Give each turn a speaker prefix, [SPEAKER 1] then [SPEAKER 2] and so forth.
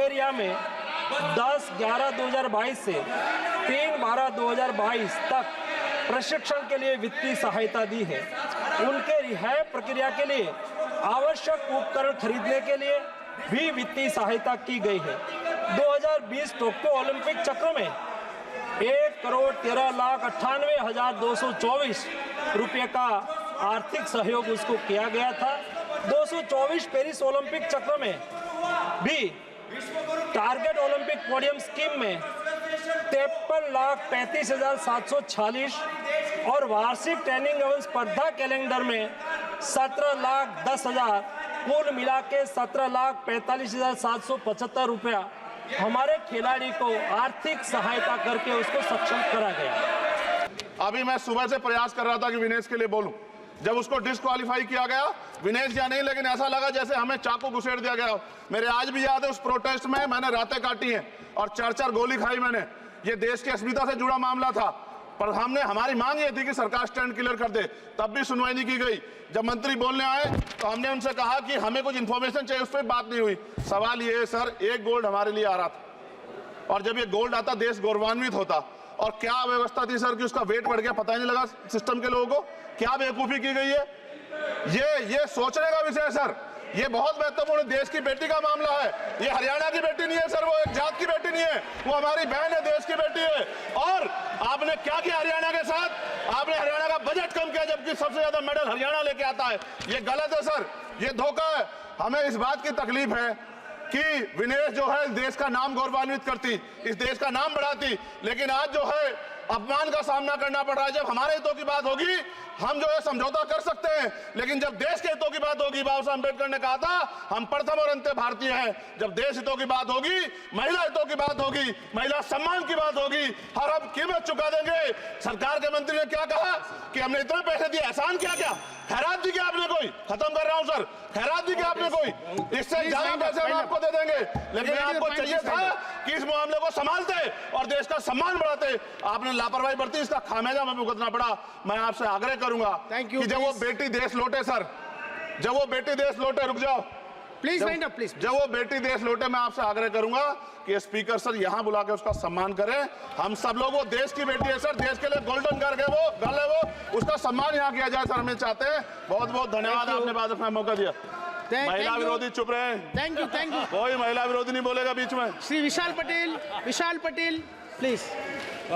[SPEAKER 1] Bulgaria में 10/11/2022 से 3/12/2022 तक प्रशिक्षण के लिए वित्तीय सहायता दी है। उनके रिहाई प्रक्रिया के लिए आवश्यक उपकरण खरीदने के लिए भी वित्तीय सहायता की गई है। 2020 टोक्यो ओलंपिक चक्र में 1,13,98,224 रुपये का आर्थिक सहयोग उसको किया गया था। 224 पेरिस ओलंपिक चक्र में भी टारगेट ओलंपिक पोडियम स्कीम में 53,35,746 और वार्षिक ट्रेनिंग एवं स्पर्धा कैलेंडर में 17,10,000 कुल मिला के 17,45,775 रुपया हमारे खिलाड़ी को आर्थिक सहायता करके उसको सक्षम करा गया।
[SPEAKER 2] अभी मैं सुबह से प्रयास कर रहा था कि विनेश के लिए बोलूं। जब उसको डिस्क्वालीफाई किया गया, विनेश या नहीं, लेकिन ऐसा लगा जैसे हमें चाकू घुसेड़ दिया गया। मेरे आज भी याद है उस प्रोटेस्ट में मैंने रातें काटी हैं और 4-4 गोली खाई मैंने। ये देश की अस्मिता से जुड़ा मामला था, पर हमारी मांग ये थी कि सरकार स्टैंड क्लियर कर दे, तब भी सुनवाई नहीं की गई। जब मंत्री बोलने आए तो हमने उनसे कहा कि हमें कुछ इन्फॉर्मेशन चाहिए, उस पर बात नहीं हुई। सवाल ये है सर, एक गोल्ड हमारे लिए आ रहा था और जब ये गोल्ड आता देश गौरवान्वित होता। और क्या व्यवस्था थी सर कि उसका वेट बढ़ गया, पता ही नहीं लगा सिस्टम के लोगों को। क्या बेवकूफी की गई है, ये सोचने का विषय है सर। ये बहुत महत्वपूर्ण देश की बेटी का मामला है। ये हरियाणा की बेटी नहीं है सर, वो एक जात की बेटी नहीं है, वो हमारी बहन है, देश की बेटी है। और आपने क्या किया हरियाणा के साथ? आपने हरियाणा का बजट कम किया, जबकि सबसे ज्यादा मेडल हरियाणा लेके आता है। ये गलत है सर, ये धोखा है। हमें इस बात की तकलीफ है कि विनेश जो है देश का नाम गौरवान्वित करती, इस देश का नाम बढ़ाती, लेकिन आज जो है अपमान का सामना करना पड़ रहा है। जब हमारे हितों की बात होगी हम जो है समझौता कर सकते हैं, लेकिन जब देश के हितों की बात होगी, बाबा साहब अम्बेडकर ने कहा था हम प्रथम और अंत्य भारतीय हैं। जब देश हितों की बात होगी, महिला हितों की बात होगी, महिला सम्मान की बात होगी, हर हम कीमत चुका देंगे। सरकार के मंत्री ने क्या कहा कि हमने इतने पैसे दिए, एहसान क्या क्या खैरात दी क्या आपने? कोई खत्म कर रहा हूं सर, खैरात दी क्या आपने? कोई इससे ज्यादा पैसे हम आपको दे देंगे, लेकिन आपको चाहिए था कि इस मामले को संभालते और देश का सम्मान बढ़ाते। आपने लापरवाही बरती, इसका खामियाजा हमें भुगतना पड़ा। मैं आपसे आग्रह करूंगा कि जब वो बेटी देश लौटे सर, जब वो बेटी देश लौटे, रुक जाओ प्लीज, प्लीज, जब वो बेटी देश लौटे, मैं आपसे आग्रह करूंगा कि स्पीकर सर यहां बुला के उसका सम्मान करें। हम सब लोग, वो देश की बेटी है सर, देश के लिए गोल्डन गर्ल है वो, उसका सम्मान यहां किया जाए सर, हमें चाहते हैं। बहुत बहुत धन्यवाद, आपने बात रखने का मौका दिया। महिला विरोधी चुप रहे।
[SPEAKER 3] Thank you.
[SPEAKER 2] कोई महिला विरोधी नहीं बोलेगा बीच में।
[SPEAKER 3] श्री विशाल पटेल प्लीज।